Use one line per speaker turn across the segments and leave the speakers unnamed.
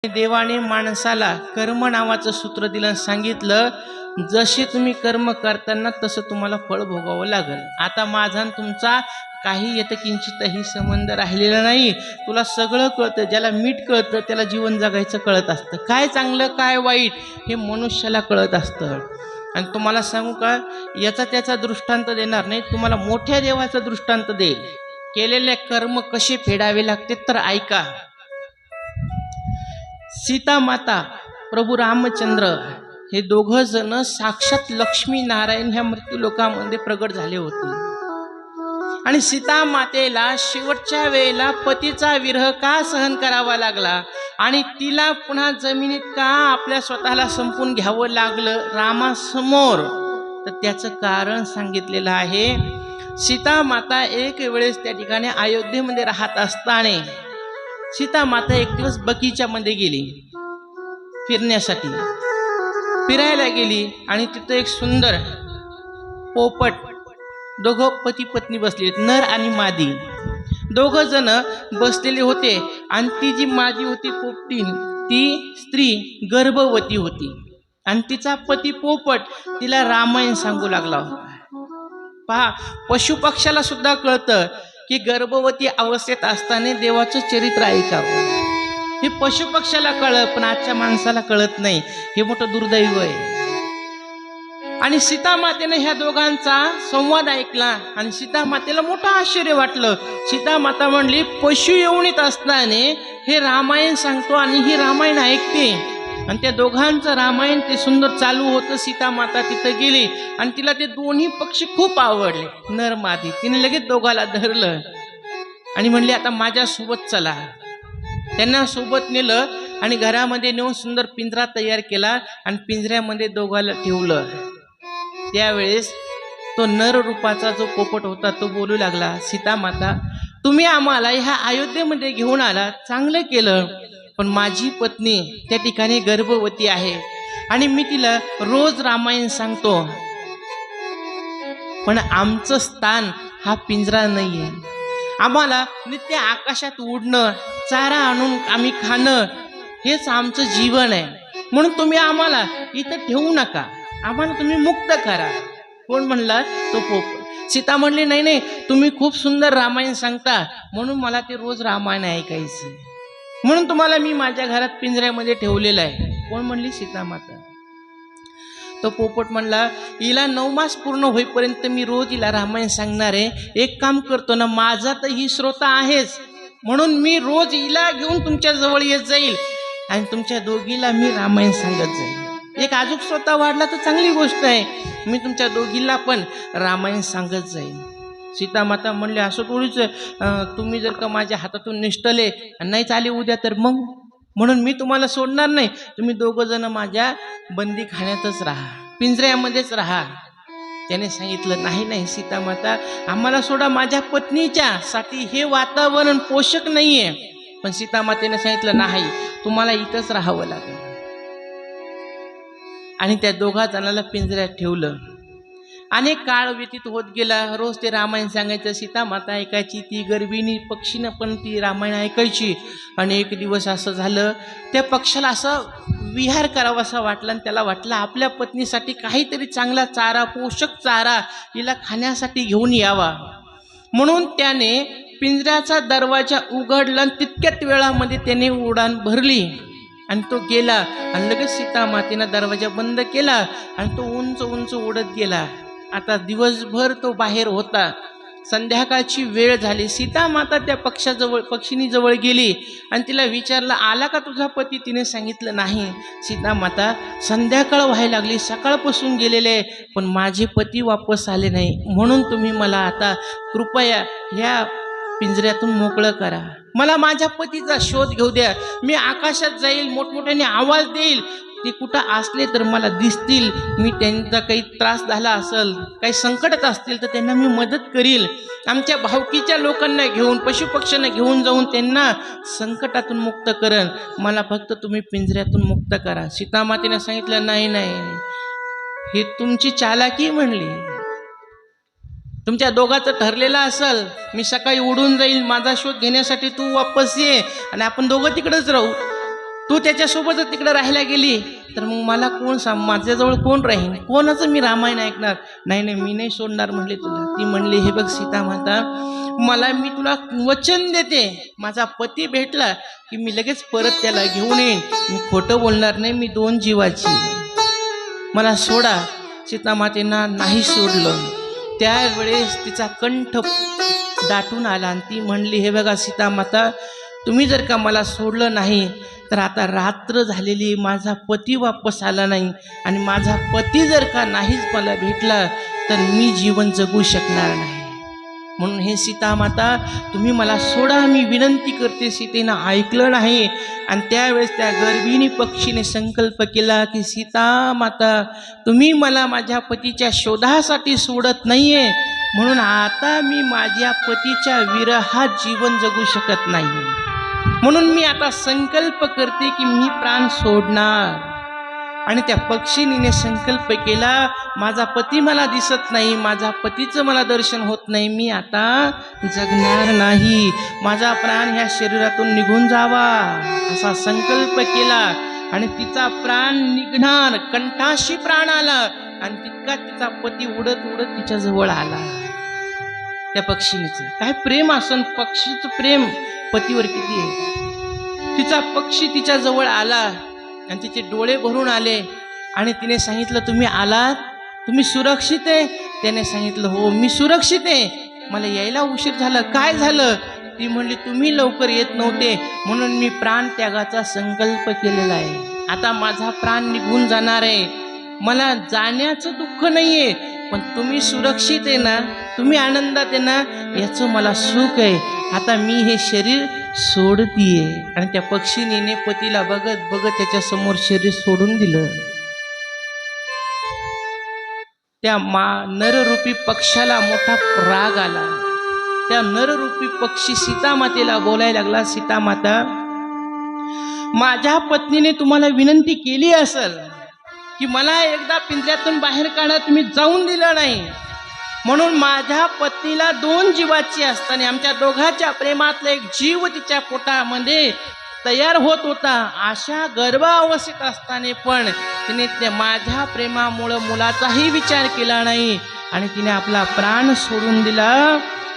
देवाने माणसाला कर्म नावाचं सूत्र दिलं, सांगितलं जसे तुम्ही कर्म करताना तसं तुम्हाला फळ भोगावं लागेल. आता माझा आणि तुमचा काही येतं किंचितही संबंध राहिलेला नाही. तुला सगळं कळतं, ज्याला मीठ कळतं त्याला जीवन जगायचं कळत असतं, काय चांगलं काय वाईट हे मनुष्याला कळत असतं. आणि तुम्हाला सांगू का, याचा त्याचा दृष्टांत देणार नाही, तुम्हाला मोठ्या देवाचा दृष्टांत देईल. केलेले कर्म कसे फेडावे लागते तर ऐका. सीता माता, प्रभू रामचंद्र हे दोघ जण साक्षात लक्ष्मी नारायण ह्या मृत्यू लोकामध्ये प्रगट झाले होते. आणि सीता मातेला शेवटच्या वेळेला पतीचा विरह का सहन करावा लागला आणि तिला पुन्हा जमिनीत का आपल्या स्वतःला संपून घ्यावं लागलं रामासमोर, तर त्याचं कारण सांगितलेलं आहे. सीता माता एक वेळेस त्या ठिकाणी अयोध्येमध्ये राहत असताना सीता माता एक दिवस बगीच्यामध्ये गेली, फिरण्यासाठी फिरायला गेली. आणि तिथं एक सुंदर पोपट, दोघं पती पत्नी बसले, नर आणि मादी दोघ जण बसलेले होते. आणि ती जी मादी होती पोपटीन, ती स्त्री गर्भवती होती आणि तिचा पती पोपट तिला रामायण सांगू लागला होता. पहा, पशुपक्षाला सुद्धा कळतं की गर्भवती अवस्थेत असताना देवाचं चरित्र ऐकावं. हे पशुपक्षाला कळत, पण आजच्या माणसाला कळत नाही. हे मोठं दुर्दैव आहे. आणि सीता मातेने ह्या दोघांचा संवाद ऐकला आणि सीता मातेला मोठं आश्चर्य वाटलं. सीता माता म्हणली, पशु येऊनीत असताना हे रामायण सांगतो आणि ही रामायण ऐकते. आणि त्या दोघांचं रामायण ते सुंदर चालू होतं. सीता माता तिथं गेली आणि तिला ते दोन्ही पक्षी खूप आवडले, नर मादी. तिने लगेच दोघाला धरलं आणि म्हणले, आता माझ्या सोबत चला. त्यांना सोबत नेलं आणि घरामध्ये नेऊन सुंदर पिंजरा तयार केला आणि पिंजऱ्यामध्ये दोघाला ठेवलं. त्यावेळेस तो नर रूपाचा जो पोपट होता तो बोलू लागला, सीता माता, तुम्ही आम्हाला ह्या अयोध्येमध्ये घेऊन आला, चांगलं केलं, पण माझी पत्नी त्या ठिकाणी गर्भवती आहे आणि मी तिला रोज रामायण सांगतो, पण आमचं स्थान हा पिंजरा नाहीये. आम्हाला नित्य आकाशात उडणं, चारा आणून आम्ही खाणं, हेच आमचं जीवन आहे. म्हणून तुम्ही आम्हाला इथं ठेवू नका, आम्हाला तुम्ही मुक्त करा. कोण म्हणला? तो पोपट. सीता म्हणली, नाही नाही, तुम्ही खूप सुंदर रामायण सांगता म्हणून मला ते रोज रामायण ऐकायचं, म्हणून तुम्हाला मी माझ्या घरात पिंजऱ्यामध्ये ठेवलेलं आहे. कोण म्हणली? सीता माता. तो पोपट म्हणला, हिला 9 मास पूर्ण होईपर्यंत मी रोज हिला रामायण सांगणार आहे. एक काम करतो ना, माझा तर ही श्रोता आहेच, म्हणून मी रोज हिला घेऊन तुमच्या जवळ येत जाईल आणि तुमच्या दोघीला मी रामायण सांगत जाईल. एक अजूक श्रोता वाढला तर चांगली गोष्ट आहे, मी तुमच्या दोघीला पण रामायण सांगत जाईल. सीता माता म्हणले, असं थोडीच, तुम्ही जर का माझ्या हातातून निष्ठले आणि नाही चाले उद्या तर मग, म्हणून मी तुम्हाला सोडणार नाही. तुम्ही दोघं जण माझ्या बंदी खाण्यातच राहा, पिंजऱ्यामध्येच राहा. त्याने सांगितलं, नाही नाही सीता माता, आम्हाला सोडा, माझ्या पत्नीच्या साठी हे वातावरण पोषक नाहीये. पण सीता मातेने सांगितलं, नाही, तुम्हाला इथंच राहावं लागेल. आणि त्या दोघा जणाला पिंजऱ्यात ठेवलं. अनेक काळ व्यतीत होत गेला. रोज ते रामायण सांगायचं, सीता माता ऐकायची, ती गर्भिणी पक्षीनं पण ती रामायण ऐकायची. आणि एक दिवस असं झालं, त्या पक्षाला असं विहार करावा असा वाटला आणि त्याला वाटलं आपल्या पत्नीसाठी काहीतरी चांगला चारा, पोषक चारा हिला खाण्यासाठी घेऊन यावा. म्हणून त्याने पिंजऱ्याचा दरवाजा उघडला आणि तितक्यात वेळामध्ये त्याने उडान भरली आणि तो गेला. आणि लगेच सीता मातेनं दरवाजा बंद केला आणि तो उंच उंच उडत गेला. आता दिवसभर तो बाहेर होता. संध्याकाळची वेळ झाली. सीता माता त्या पक्षिणीजवळ गेली आणि तिला विचारलं, आला का तुझा पती? तिने सांगितलं, नाही. सीता माता, संध्याकाळ व्हायला लागली, सकाळपासून गेलेले, पण माझे पती वापस आले नाही, म्हणून तुम्ही मला आता कृपया ह्या पिंजऱ्यातून मोकळं करा, मला माझ्या पतीचा शोध घेऊ द्या. मी आकाशात जाईल, मोठमोठ्याने आवाज देईल, ते कुठं असले तर मला दिसतील. मी त्यांचा काही त्रास झाला असेल, काही संकटात असतील तर त्यांना मी मदत करील. आमच्या भावकीच्या लोकांना घेऊन, पशुपक्ष्यांना घेऊन जाऊन त्यांना संकटातून मुक्त करण, मला फक्त तुम्ही पिंजऱ्यातून मुक्त करा. सीता मातेने सांगितलं, नाही नाही, ही तुमची चालाकी म्हणली. तुमच्या दोघांचं ठरलेलं असेल, मी सकाळी उडून जाईल, माझा शोध घेण्यासाठी तू वापस ये आणि आपण दोघं तिकडेच राहू. तू त्याच्यासोबतच तिकडे राहायला गेली तर मग मला कोण माझ्याजवळ कोण राहील, कोणाचं मी रामायण ऐकणार? नाही नाही, मी नाही सोडणार म्हणले तुला. ती म्हणली, हे बघ सीता माता, मी तुला वचन देते, माझा पती भेटला की मी लगेच परत त्याला घेऊन येईन, मी खोटं बोलणार नाही, मी 2 जीवाची, मला सोडा. सीता मातेना नाही सोडलं. त्यावेळेस तिचा कंठ दाटून आला आणि ती म्हणली, हे बघा सीता माता, तुम्ही जर का मला सोडलं नाही तर आता रात्र झालेली, माझा पती वापस आला नाही आणि माझा पती जर का नाहीच मला भेटला तर मी जीवन जगू शकणार नाही. म्हणून हे सीता माता, तुम्ही मला सोडा, मी विनंती करते. सीतेनं ऐकलं नाही आणि त्यावेळेस त्या गर्भिणी पक्षीने संकल्प केला की सीता माता, तुम्ही मला माझ्या पतीच्या शोधासाठी सोडत नाहीये, म्हणून आता मी माझ्या पतीच्या विरहात जीवन जगू शकत नाही. म्हणून मी आता संकल्प करते की मी प्राण सोडणार. आणि त्या पक्षिणीने संकल्प केला, माझा पती मला दिसत नाही, माझा पतीचं मला दर्शन होत नाही, मी आता जगणार नाही, माझा प्राण ह्या शरीरातून निघून जावा, असा संकल्प केला. आणि तिचा प्राण निघणार, कंठाशी प्राण आला आणि तितका तिचा पती उडत उडत तिच्या जवळ आला. त्या पक्षिणीचं काय प्रेम असन, पक्षीचं प्रेम पतीवर किती आहे. तिचा पक्षी तिच्या जवळ आला आणि तिचे डोळे भरून आले आणि तिने सांगितलं, तुम्ही आलात, तुम्ही सुरक्षित आहे? त्याने सांगितलं, हो मी सुरक्षित आहे, मला यायला उशीर झाला. काय झालं? ती म्हणली, तुम्ही लवकर येत नव्हते म्हणून मी प्राण त्यागाचा संकल्प केलेला आहे, आता माझा प्राण निघून जाणार आहे, मला जाण्याचं दुःख नाहीये, पण तुम्ही सुरक्षित आहे ना, तुम्ही आनंदात आहे ना, याचं मला सुख आहे, आता मी हे शरीर सोडतीये. आणि त्या पक्षिणीने पतीला बघत बघत त्याच्या समोर शरीर सोडून दिलं. त्या नररूपी पक्षाला मोठा राग आला. त्या नररूपी पक्षी सीता मातेला बोलायला लागला, सीता माता, माझ्या पत्नीने तुम्हाला विनंती केली असेल की मला एकदा पिंजऱ्यातून बाहेर काढा, तुम्ही जाऊन दिलं नाही, म्हणून माझ्या पत्नीला 2 जीवाची असताना आमच्या दोघांच्या प्रेमातला एक जीव तिच्या पोटामध्ये तयार होत होता, अशा गर्भावस्थेत असताना पण तिने माझ्या प्रेमामुळं मुलाचाही विचार केला नाही आणि तिने आपला प्राण सोडून दिला.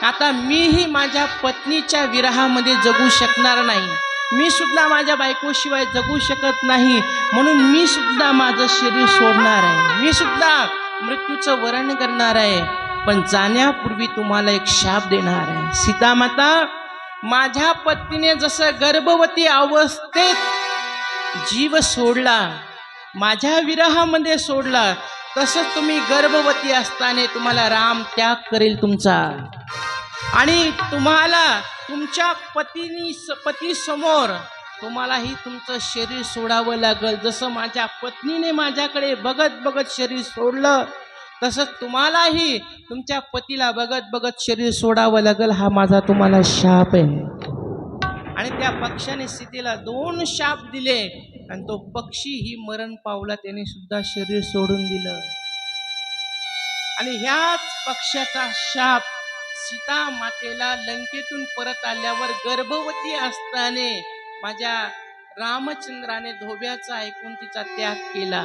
आता मीही माझ्या पत्नीच्या विरहामध्ये जगू शकणार नाही, मी सुद्धा माझ्या बायकोशिवाय जगू शकत नाही, म्हणून मी सुद्धा माझं शरीर सोडणार आहे, मी सुद्धा मृत्यूचं वरण करणार आहे, पण जाण्यापूर्वी तुम्हाला एक शाप देणार आहे. सीता माता, माझ्या पत्नीने जसं गर्भवती अवस्थेत जीव सोडला, माझ्या विरहामध्ये सोडला, तसंच तुम्ही गर्भवती असताना तुम्हाला राम त्याग करेल तुमचा, आणि तुम्हाला तुमच्या पती समोर तुम्हालाही तुमचं शरीर सोडावं लागल. जसं माझ्या पत्नीने माझ्याकडे बघत बघत शरीर सोडलं, तसंच तुम्हालाही तुमच्या पतीला बघत बघत शरीर सोडावं लागल. हा माझा तुम्हाला शाप आहे. आणि त्या पक्षाने सीतेला 2 शाप दिले आणि तो पक्षी ही मरण पावला, त्याने सुद्धा शरीर सोडून दिलं. आणि ह्याच पक्षाचा शाप सीता मातेला लंकेतून परत आल्यावर गर्भवती असताना माझ्या रामचंद्राने धोब्याचा ऐकून तिचा त्याग केला.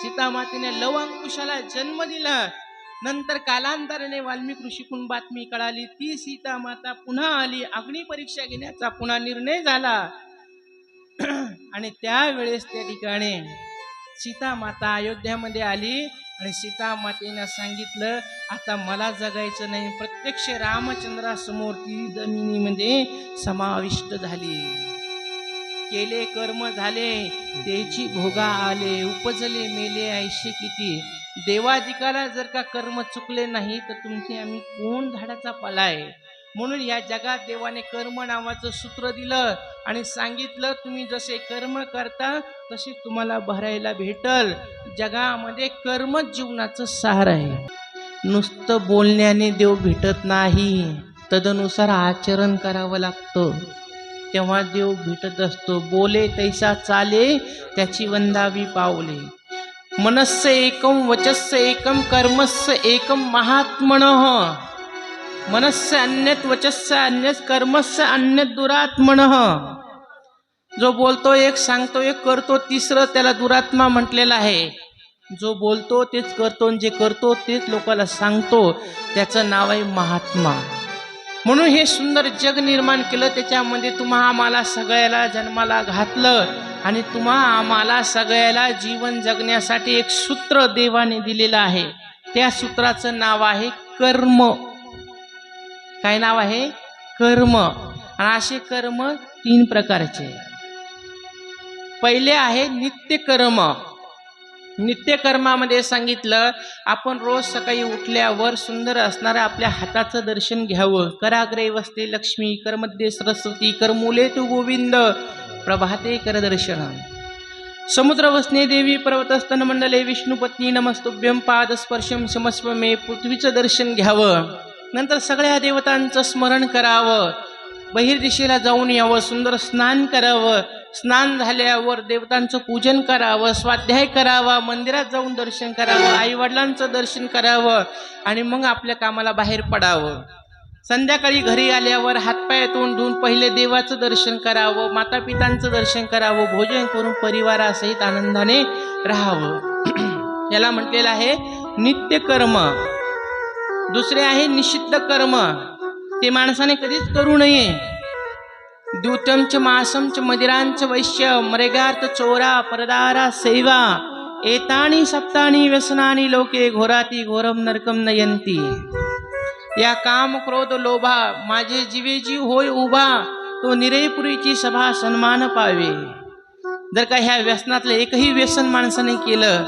सीता मातेने लव अंकुशाला जन्म दिला. नंतर कालांतराने वाल्मिक ऋषीकडून बातमी कळाली, ती सीता माता पुन्हा आली, अग्नी परीक्षा घेण्याचा पुन्हा निर्णय झाला. आणि त्यावेळेस त्या ठिकाणी सीता माता अयोध्यामध्ये आली आणि सीता मातेने सांगितलं, आता मला जगायचं नाही. प्रत्यक्ष रामचंद्रासमोर ती जमिनीमध्ये समाविष्ट झाली. केले कर्म झाले, त्याची भोगा आले, उपजले मेले ऐशे किती. देवाधिकाला जर का कर्म चुकले नाही तर तुमचे आम्ही कोण झाडाचा पाला आहे. म्हणून या जगात देवाने कर्म नावाचं सूत्र दिलं आणि सांगितलं, तुम्ही जसे कर्म करता तसे तुम्हाला भरायला भेटल. जगामध्ये कर्मच जीवनाचं सार आहे. नुसतं बोलण्याने देव भेटत नाही, तदनुसार आचरण करावं लागतं, तेव्हा देव भेटत असतो. बोले तैसा चाले, त्याची वंदावी पावले. मनस्य एकम वचस्य एकम कर्मस्य एकम महात्मनः. मनस्य अन्यत् वचस्य अन्यत् कर्मस्य अन्यत् दुरात्मनः. जो बोलतो एक, सांगतो एक, करतो तिसरं, त्याला दुरात्मा म्हटलेला आहे. जो बोलतो तेच करतो आणि जे करतो तेच लोकांना सांगतो, त्याचं नाव आहे महात्मा. म्हणून हे सुंदर जग निर्माण केलं, त्याच्यामध्ये तुम्हा आम्हाला सगळ्याला जन्माला घातलं आणि तुम्हा आम्हाला सगळ्याला जीवन जगण्यासाठी एक सूत्र देवाने दिलेलं आहे. त्या सूत्राचं नाव आहे कर्म. काय नाव आहे? कर्म. आणि असे कर्म 3 प्रकारचे. पहिले आहे नित्यकर्म. नित्यकर्मामध्ये सांगितलं, आपण रोज सकाळी उठल्यावर सुंदर असणाऱ्या आपल्या हाताचं दर्शन घ्यावं. कराग्रे वसते लक्ष्मी, करमध्ये सरस्वती, करमूले तू गोविंद, प्रभाते कर दर्शन. समुद्र वसने देवी, पर्वतस्तन मंडले विष्णुपत्नी, नमस्तुभ्यं पादस्पर्शम क्षमस्व मे. पृथ्वीचं दर्शन घ्यावं. नंतर सगळ्या देवतांचं स्मरण करावं. बहिर्दिशेला जाऊन यावं. सुंदर स्नान करावं. स्नान झाल्यावर देवतांचं पूजन करावं, स्वाध्याय करावा, मंदिरात जाऊन दर्शन करावं, आई वडिलांचं दर्शन करावं आणि मग आपल्या कामाला बाहेर पडावं. संध्याकाळी घरी आल्यावर हातपाय तोंड धुवून पहिले देवाचं दर्शन करावं, माता पितांचं दर्शन करावं, भोजन करून परिवारासहित आनंदाने राहावं. याला म्हटलेलं आहे नित्यकर्म. दुसरे आहे निषिद्ध कर्म. ते माणसाने कधीच करू नये. द्यूतंच मासंच मदिरांच वैश्य, मरेगार्थ चोरा, परदारा सेवा, एतानी सप्तानी व्यसनानी लोके, घोराती घोरम नरकम नयंती. या काम क्रोध लोभा माझे जीवे जीव होय उभा, तो निरेपुरीची सभा सन्मान पावे. जर का ह्या व्यसनातलं एकही व्यसन माणसाने केलं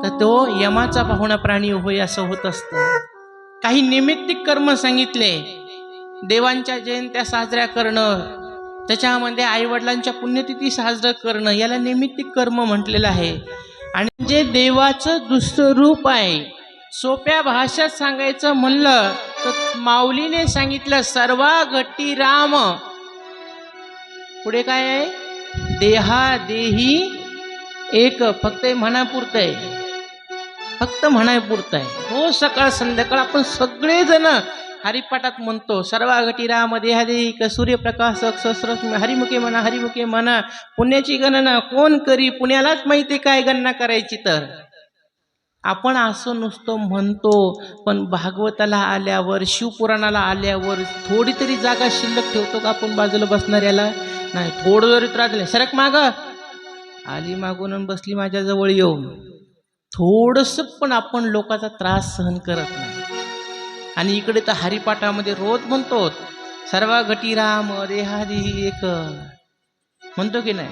तर तो यमाचा पाहुणा प्राणी होय असं होत असतं. काही निमित्तिक कर्म सांगितले. देवांच्या जयंत्या साजऱ्या करणं, त्याच्यामध्ये आईवडिलांच्या पुण्यतिथी साजरं करणं, याला निमित्तिक कर्म म्हटलेलं आहे. आणि जे देवाचं दुसरं रूप आहे, सोप्या भाषेत सांगायचं म्हणलं तर माऊलीने सांगितलं सर्वा घटी राम. पुढे काय आहे? देहा देही एक. फक्त म्हणापुरतं आहे. फक्त म्हणापुरतं आहे. रोज सकाळ संध्याकाळ आपण सगळेजण हरिपाठात म्हणतो सर्वाघटी राम देहादेहिक सूर्यप्रकाश सहस्र हरिमुखे म्हणा, हरिमुखे म्हणा. पुण्याची गणना कोण करी? पुण्यालाच माहिती काय गणना करायची. तर आपण असं नुसतं म्हणतो, पण भागवताला आल्यावर, शिवपुराणाला आल्यावर थोडी तरी जागा शिल्लक ठेवतो का आपण बाजूला बसणाऱ्याला? नाही. थोडं जरी त्रास दिला, सरक माग आली मागून बसली माझ्याजवळ येऊन, थोडंसं पण आपण लोकांचा त्रास सहन करत नाही. आणि इकडे तर हरिपाठामध्ये रोज म्हणतो सर्वा घटी राम देहादेही एक, म्हणतो की नाही?